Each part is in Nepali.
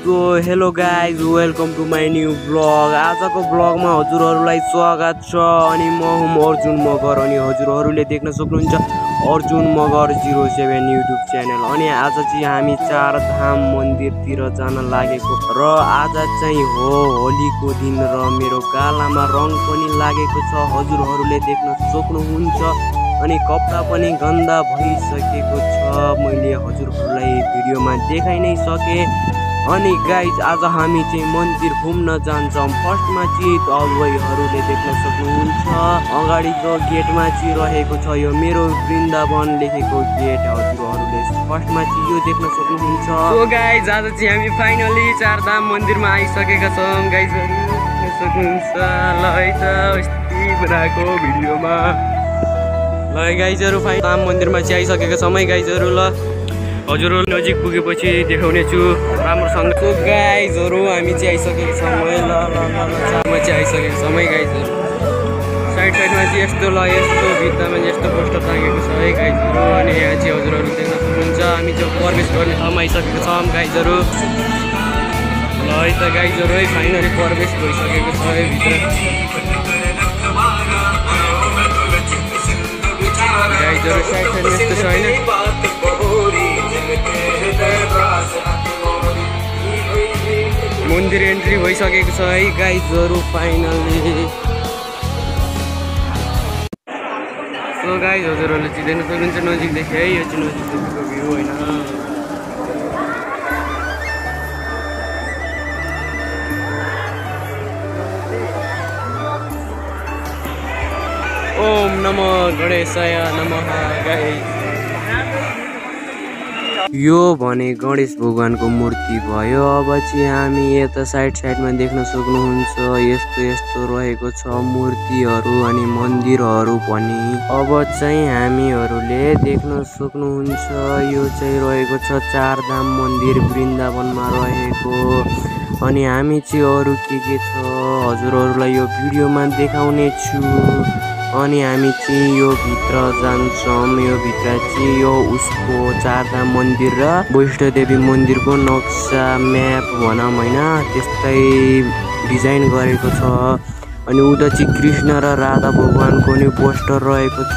So hello guys welcome to my new blog. आजको ब्लगमा हजुरहरूलाई स्वागत छ। अनि म हुँ अर्जुन मगर अनि हजुरहरूले देख्न सक्नुहुन्छ अर्जुन मगर 07 युट्युब च्यानल। अनि आज चाहिँ हामी चारधाम मन्दिरतिर जान लागेको र आज चाहिँ हो होलीको दिन र मेरो गालामा रङ पनि लागेको छ, हजुरहरूले देख्न सक्नुहुन्छ। अनि कपडा पनि गन्दा भइसकेको छ, मैले हजुरहरूलाई भिडियोमा देखाइ नै सके। अनि गाइज आज हामी चाहिँ मन्दिर घुम्न जान्छौँ। फर्स्टमा चाहिँ तपाईँहरूले देख्न सक्नुहुन्छ अगाडिको गेटमा चाहिँ रहेको छ यो मेरो वृन्दावन लेखेको गेट। हजुरहरूले फर्स्टमा चाहिँ यो देख्न सक्नुहुन्छ। सो गाइज आज चाहिँ हामी फाइनली चारधाम मन्दिरमा आइसकेका छौँ। गाइजहरू देख्न सक्नुहुन्छ ल है त अस्ति बनाएको भिडियोमा। ल गाइजहरू फाइनल मन्दिरमा चाहिँ आइसकेका छौँ है गाइजहरू। ल हजुरहरू नजिक पुगेपछि देखाउने छु राम्रोसँग। सो गाइजहरू हामी चाहिँ आइसकेको छौँ है। ल चाहिँ आइसकेको छौँ है गाइजहरू। साइड साइडमा चाहिँ यस्तो यस्तो भित्तामा यस्तो पोस्टर टाँगेको छ है गाइजहरू। अनि यहाँ चाहिँ हजुरहरू देख्न सक्नुहुन्छ हामी चाहिँ प्रवेश गर्ने ठाउँमा आइसकेको छौँ गाइजहरू। ल है त गाइजहरू है फाइनली प्रवेश भइसकेको छ है भित्र। गाइजहरू साइड साइडमा यस्तो छ होइन। मन्दिर एन्ट्री भइसकेको छ है गाइजहरू फाइनली। सो गाइज हजुरहरूले चाहिँ देख्न सक्नुहुन्छ नजिकदेखि है, यो चाहिँ नजिकदेखिको भ्यू होइन। ओम नमो गणेशाय नमः। गाइज यो भने गणेश भगवानको मूर्ति भयो। अब चाहिँ हामी यता साइड साइडमा देख्न सक्नुहुन्छ यस्तो यस्तो रहेको छ मूर्तिहरू अनि मन्दिरहरू पनि। अब चाहिँ हामीहरूले देख्न सक्नुहुन्छ यो चाहिँ रहेको छ चारधाम मन्दिर वृन्दावनमा रहेको। अनि हामी चाहिँ अरू के छ हजुरहरूलाई यो भिडियोमा देखाउने छु। अनि हामी चाहिँ यो भित्र जान्छौँ। यो भित्र चाहिँ यो उसको चारधाम मन्दिर र वैष्णोदेवी मन्दिरको नक्सा म्याप भनौँ होइन त्यस्तै डिजाइन गरेको छ। अनि उता चाहिँ कृष्ण र राधा भगवानको नि पोस्टर रहेको छ।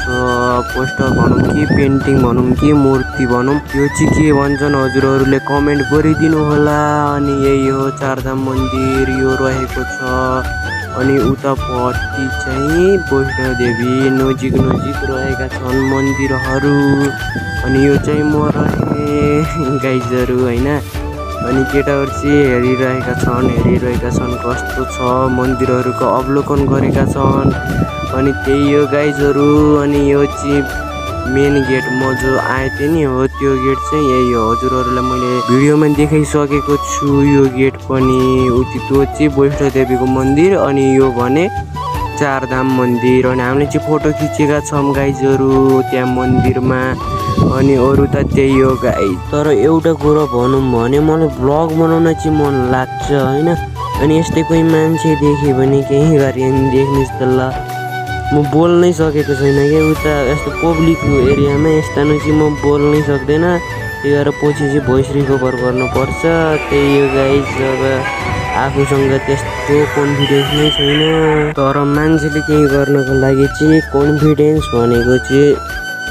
पोस्टर भनौँ कि पेन्टिङ भनौँ कि मूर्ति भनौँ, यो चाहिँ के भन्छन् हजुरहरूले कमेन्ट गरिदिनु होला। अनि यही हो चारधाम मन्दिर यो रहेको छ। अनि उतापट्टि चाहिँ वैष्णोदेवी नजिक रहेका छन् मन्दिरहरू। अनि यो चाहिँ म रहेँ गाइजहरू होइन। अनि केटाहरू चाहिँ हेरिरहेका छन् कस्तो छ मन्दिरहरूको अवलोकन गरेका छन्। अनि त्यही हो गाइजहरू। अनि यो चाहिँ मेन गेट म जो आएको थिएँ नि हो त्यो गेट चाहिँ यही हो, हजुरहरूलाई मैले भिडियोमा देखाइसकेको छु यो गेट पनि। त्यो चाहिँ वैष्णोदेवीको मन्दिर अनि यो भने चारधाम मन्दिर। अनि हामीले चाहिँ फोटो खिचेका छौँ गाइजहरू त्यहाँ मन्दिरमा। अनि अरू त त्यही हो गाइज। तर एउटा कुरो भनौँ भने मलाई ब्लग बनाउन चाहिँ मन लाग्छ होइन। अनि यस्तै कोही मान्छे देख्यो भने केही गरी देख्नुहोस् त ल। म बोल्नै सकेको छैन क्या उता यस्तो पब्लिक एरियामा यस्तामा चाहिँ म बोल्नै सक्दैन। त्यही भएर पछि चाहिँ भोइस रिकभर गर्नुपर्छ। त्यही हो गाइज। अब आफूसँग त्यस्तो कन्फिडेन्स नै छैन। तर मान्छेले केही गर्नको लागि चाहिँ कन्फिडेन्स भनेको चाहिँ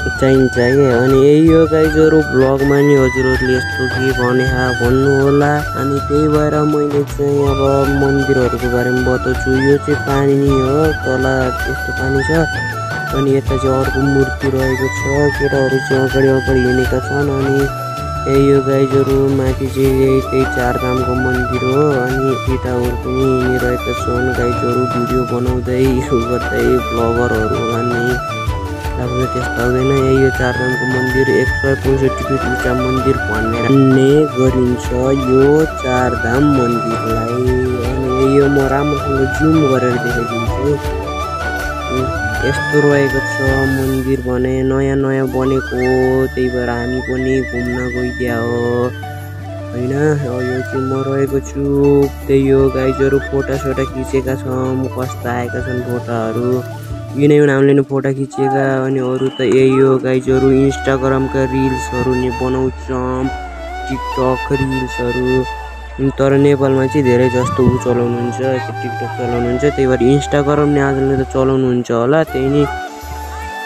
चाहिन्छ क्या। अनि यही हो गाइजहरू ब्लगमा नि हजुरहरूले यस्तो के भन्नु होला। अनि त्यही भएर मैले चाहिँ अब मन्दिरहरूको बारेमा बताउँछु। यो चाहिँ पानी नै हो, तल यस्तो पानी छ। अनि यता चाहिँ अर्को मूर्ति रहेको छ, केटाहरू चाहिँ अगाडि हिँडेका छन्। अनि यही हो गाइजहरू माथि चाहिँ त्यही चारधामको मन्दिर हो। अनि केटाहरू पनि हिँडिरहेका छन् गाइजहरू भिडियो बनाउँदै गर्दै ब्लगरहरू होला नि आफूले त्यस्तो आउँदैन। यही हो चारधामको मन्दिर 165 फिट उच्चा मन्दिर भन्ने गरिन्छ यो चारधाम मन्दिरलाई। अनि यही हो म राम्रोसँग जुम गरेर देखाइदिन्छु। यस्तो रहेको छ मन्दिर भने नयाँ बनेको, त्यही भएर हामी पनि घुम्न गइदिया हो होइन। यो चाहिँ म रहेको छु। त्यही हो गाइजहरू फोटोसोटा खिचेका छौँ कस्तो आएका छन् फोटोहरू किनभने हामीले नि फोटो खिचेका। अनि अरू त यही हो गाइजहरू इन्स्टाग्रामका रिल्सहरू नि बनाउँछौँ, टिकटक रिल्सहरू। तर नेपालमा चाहिँ धेरै जस्तो ऊ चलाउनुहुन्छ, टिकटक चलाउनुहुन्छ, त्यही भएर इन्स्टाग्राम नै आजले त चलाउनुहुन्छ होला। त्यही नै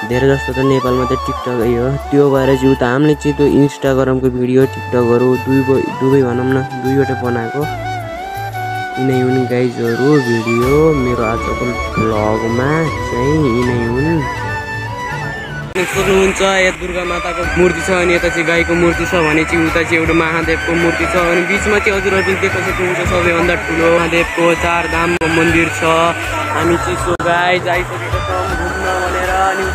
धेरै जस्तो त नेपालमा त टिकटकै हो। त्यो भएर चाहिँ उता हामीले चाहिँ त्यो इन्स्टाग्रामको भिडियो टिकटकहरू दुवै भनौँ न दुईवटा बनाएको यिनै हुन् गाइजहरू। भिडियो मेरो आजको भ्लगमा चाहिँ यिनै हुन्। सक्नुहुन्छ यहाँ दुर्गा माताको मूर्ति छ अनि यता चाहिँ गाईको मूर्ति छ भने चाहिँ उता चाहिँ एउटा महादेवको मूर्ति छ अनि बिचमा चाहिँ हजुरहरूले देख्न सक्नुहुन्छ सबैभन्दा ठुलो महादेवको 4 धामको मन्दिर छ। हामी चाहिँ सो गाइज आइसकेको छौँ घुम्न भनेर अनि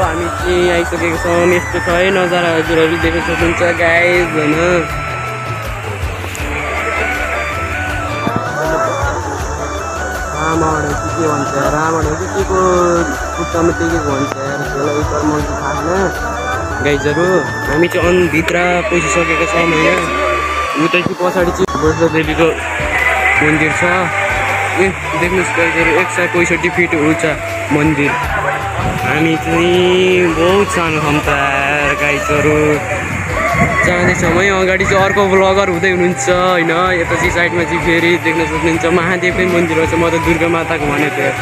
हामी चाहिँ आइसकेको छौँ। यस्तो छ है नजारा हजुरहरू देख्न सक्नुहुन्छ गाइज होइन। रावण के भन्छ रावण हो कि के को खुट्टामा टेकेको भन्छ त्यसलाई एकबार मैले थाहा छैन गाइजहरू। हामी चाहिँ भित्र पसिसकेको छौँ होइन। उता चाहिँ पछाडि चाहिँ वैष्णो देवीको मन्दिर छ। देख्नुहोस् गाइजहरू 165 फिट उच्च मन्दिर। हामी चाहिँ बहुत सानो छौँ त गाइजहरू जाँदैछौँ है। अगाडि चाहिँ अर्को ब्लगर हुँदै हुनुहुन्छ होइन। यता चाहिँ साइडमा चाहिँ फेरि देख्न सक्नुहुन्छ महादेवकै मन्दिर छ। म त दुर्गा माताको भनेको थिएँ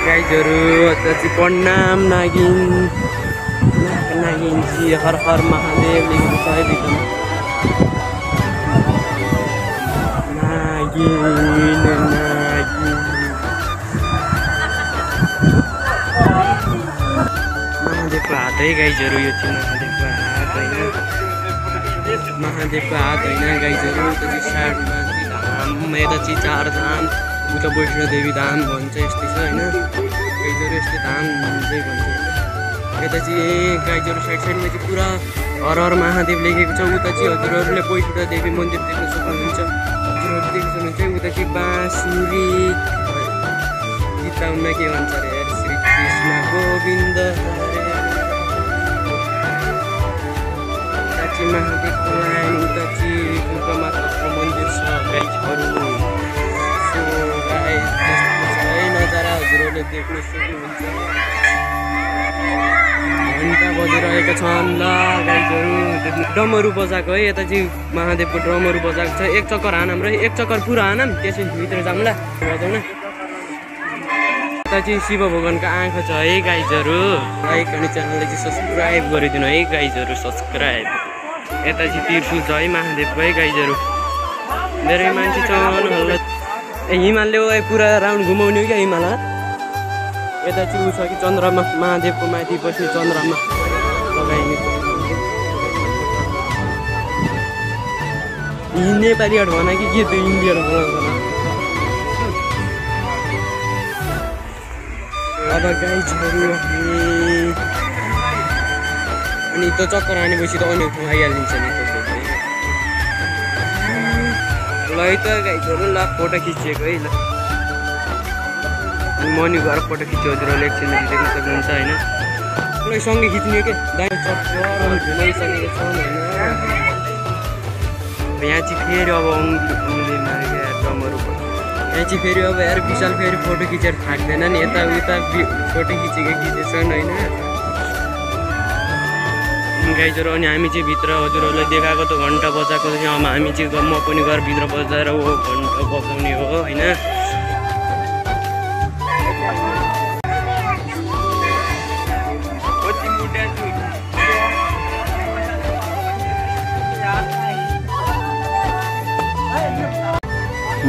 गाइजहरू। यता चाहिँ प्रणाम नागिन नागिन हर हर महादेव लेखेको छ है भित्रमा नागिन नागिन। महादेवको हात है गाइजहरू। यो चाहिँ महादेवको हात होइन महादेवको हात होइन गाइजहरू। उता चाहिँ 60 धाम यता चाहिँ 4 धाम उता वैष्णो देवी धाम भन्छ यस्तै छ होइन गाइजहरू। यस्तै धाम चाहिँ भन्छ यता चाहिँ गाइजहरू साइडमा चाहिँ पुरा हर हर महादेव लेखेको छ। उता चाहिँ हजुरहरूले वैष्णो देवी मन्दिर देख्न सक्नुहुन्छ। हजुरहरू देख्न सक्नुहुन्छ उता चाहिँ बाँसुरी गीताउनमा के भन्छ अरे श्री कृष्ण गोविन्द महादेवको लाइन उता चाहिँ दुर्गा माताको मन्दिर छ गाइजहरू। सो गाइज त्यस्तो छ है नजारा हजुरहरूले देख्न सक्नुहुन्छ। घन्टा बजिरहेका छन् ल गाइजहरू। ड्रमहरू बजाएको है यता चाहिँ महादेवको ड्रमहरू बजाएको छ। एक चक्कर हानौँ र एक चक्कर पुरा हानौँ त्यसपछि भित्र जाउँला बजाउन। यता चाहिँ शिव भगवानको आँखा छ है गाइजहरू। लाइक अनि च्यानललाई चाहिँ सब्सक्राइब गरिदिनु है गाइजहरू सब्सक्राइब। यता चाहिँ त्रिशूल छ है महादेवको है गाइजहरू। धेरै मान्छे छन्। हिमालले पुरा राउन्ड घुमाउने हो क्या हिमाल। यता चाहिँ ऊ छ कि चन्द्रमा महादेवको माथि बस्ने चन्द्रमा लगाइने नेपालीहरू भन कि के त्यो इन्डियाहरू बनाउँछ अब गाइजहरू। अनि त्यो चक्कर हानेपछि त अन्य ठाउँ आइहालिन्छ नि ल है त गाइजहरू। ल फोटो खिचिएको है ल। अनि मर्निङ गएर फोटो खिच्यो हजुरहरूले एकछिनपछि देख्न सक्नुहुन्छ होइन। ल सँगै खिच्ने के दाइ चक्कर घुमाइसकेको छौँ होइन। यहाँ चाहिँ फेरि अब औँलीमा ड्रमहरू यहाँ चाहिँ फेरि अब यार विशाल फेरि फोटो खिचेर थाक्दैन नि। यता उता फोटो खिचेछन् होइन गाइजहरू। अनि हामी चाहिँ भित्र हजुरहरूलाई देखाएको त घन्टा बजाएको थियो। अब हामी चाहिँ म पनि गएर भित्र बजाएर घन्टा बजाउने हो होइन।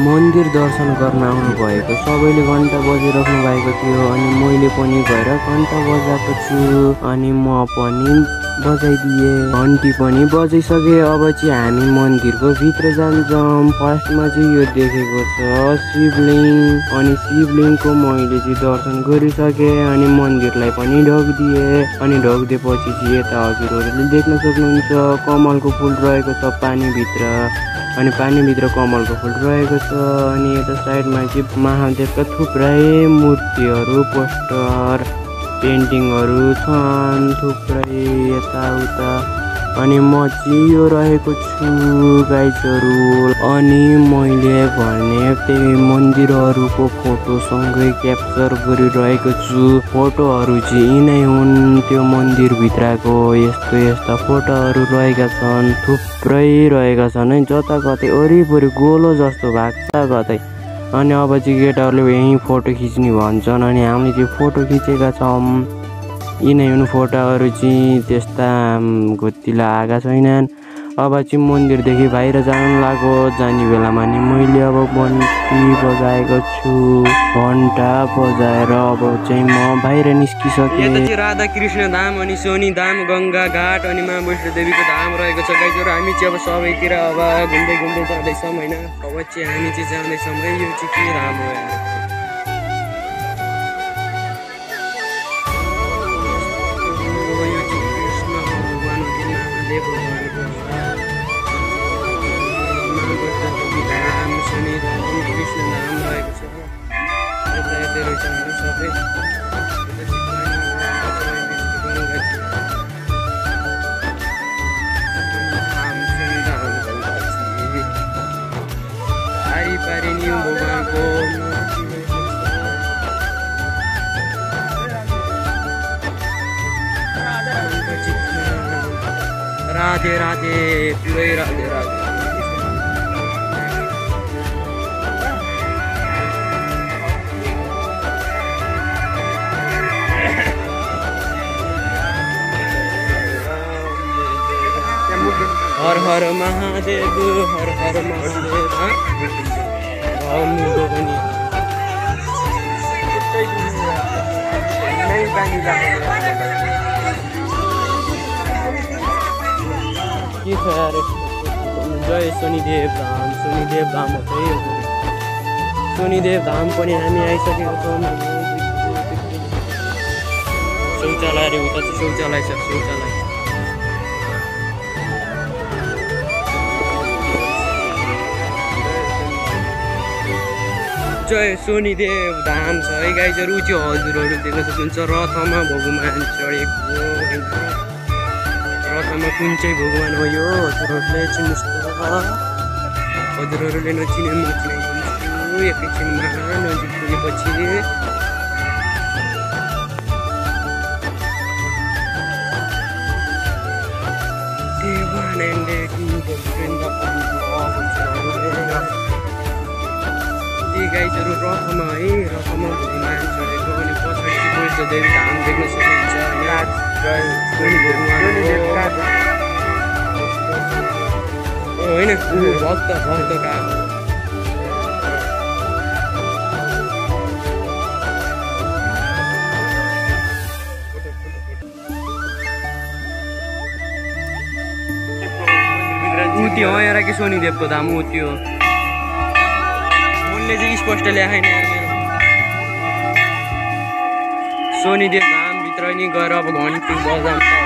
मन्दिर दर्शन गर्न आउनुभएको सबैले घन्टा बजाइराख्नु भएको थियो अनि मैले पनि गएर घन्टा बजाएको छु अनि म पनि बजाइदिएँ। घन्टी पनि बजाइसके। अब चाहिँ हामी मन्दिरको भित्र जान्छौँ। फर्स्टमा चाहिँ यो देखेको छ शिवलिङ्ग अनि शिवलिङ्गको मैले चाहिँ दर्शन गरिसकेँ अनि मन्दिरलाई पनि ढोकिदिएँ। अनि ढोकिदिएपछि चाहिँ यता हजुरहरूले देख्न सक्नुहुन्छ कमलको फुल रहेको छ पानीभित्र अनि पानीभित्र कमलको फुल रहेको छ। अनि यता साइडमा चाहिँ महादेवका थुप्रै मूर्तिहरू पोस्टर पेन्टिङहरू छन् थुप्रै यताउता अनि म चियो रहेको छु गाइजहरू। अनि मैले भने त्यही मन्दिरहरूको फोटोसँगै क्याप्चर गरिरहेको छु। फोटोहरू चाहिँ यिनै हुन् त्यो मन्दिरभित्रको। यस्तो यस्ता फोटोहरू रहेका छन्, थुप्रै रहेका छन् है। जता कतै वरिपरि गोलो जस्तो भएको छ कतै। अनि अब चाहिँ केटाहरूले यहीँ फोटो खिच्ने भन्छन् अनि हामीले चाहिँ फोटो खिचेका छौँ। यिनै हुन् फोटोहरू चाहिँ, त्यस्ता घुत्तिला आएका छैनन्। अब चाहिँ मन्दिरदेखि बाहिर जानु लाग्यो। जाने बेलामा नि मैले अब घन्टी बजाएको छु। घन्टा बजाएर अब चाहिँ म बाहिर निस्किसकेँ। यता चाहिँ राधा कृष्ण धाम अनि सोनी धाम, गङ्गा घाट अनि माँ वैष्णो देवीको धाम रहेको छ गाइजहरू। हामी चाहिँ अब सबैतिर अब घुम्दै घुम्दै जाँदैछौँ होइन। अब चाहिँ हामी चाहिँ जाँदैछौँ है। यो चाहिँ के धाम हो यार। राधे राधे, पुरै राधे राधे। हर हर महादेव, हर हर महादेव। मुगो पनि के छ यार। जय शनिदेव धाम, शनिदेव धाम हो त्यही हो। शनिदेव धाम पनि हामी आइसकेको छौँ। शौचालय अरे उता चाहिँ शौचालय छ, शौचालय। जय शनिदेव धाम छ है गाइजहरू। त्यो हजुरहरू देख्न सक्नुहुन्छ रथमा भगवान चढेको होइन। रथमा कुन चाहिँ भगवान हो यो हजुरहरूले चिन्नुहोस् त। हजुरहरूले नचिने म चिनाइदिन्छु एकैछिनमा नजिक पुगेपछि। गाइजहरू रथमा है, रथमा भगवान चढेको अनि पछाडि चाहिँ वैष्णो देवी धाम देख्न सक्नुहुन्छ होइन। भक्त भक्तका त्यो हो यहाँ कि शनिदेवको धाम हो त्यो। मैले चाहिँ स्पष्ट ल्याएन यार मेरो। शनिदेव धामभित्र नि गएर अब घन्टी बजाउँछ है।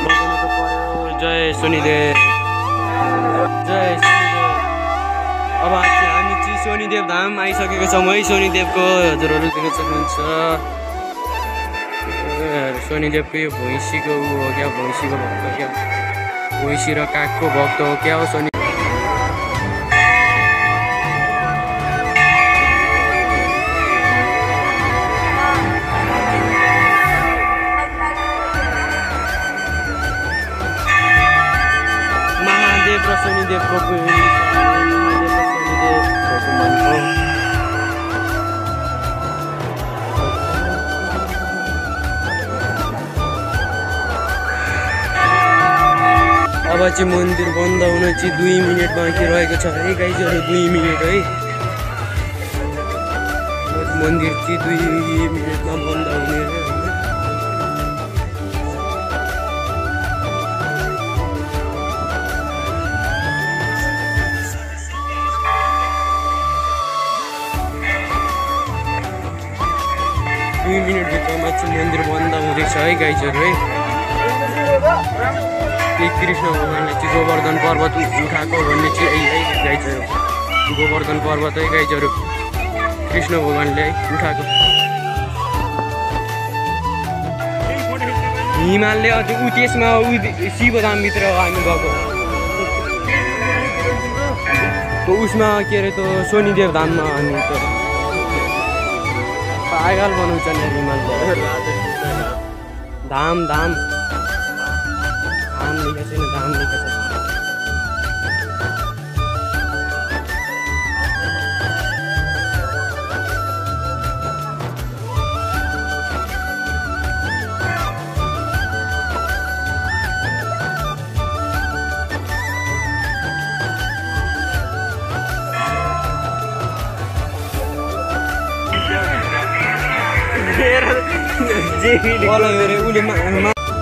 बजाउनु त पर्यो। जय शनिदेव, जय शनिदेव। अब चाहिँ हामी चाहिँ शनिदेव धाम आइसकेको छौँ है। शनिदेवको हजुरहरू देख्न सक्नुहुन्छ। शनिदेवको यो भैँसीको हो क्या, भैँसीको भक्त क्या, भैँसी र कागको भक्त हो क्या हो शनि। महादेव र शनिदेवको अब चाहिँ मन्दिर बन्द हुन चाहिँ 2 मिनट बाँकी रहेको छ है गाइजहरू। 2 मिनट है। मन्दिर चाहिँ 2 मिनटमा बन्द हुने है। मिनटभित्रमा चाहिँ मन्दिर बन्द हुँदैछ है गाइजहरू है। कृष्ण भगवानले चाहिँ गोवर्धन पर्वत उठाएको भन्ने चाहिँ है गाइजहरू। गोवर्धन पर्वत है गाइजहरू, कृष्ण भगवानले उठाएको। हिमालले ऊ त्यसमा शिवधामभित्र हामी गएको उसमा के अरे त्यो शनिदेव धाममा हामी पागल बनाउँछ नि हिमालले धाम धाम धाम लेखेको छैन धाम लेखेको छ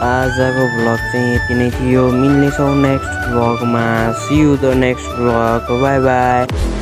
आजको भ्लग चाहिँ यति नै थियो मिल्नेछौँ नेक्स्ट भ्लगमा see you the next vlog bye by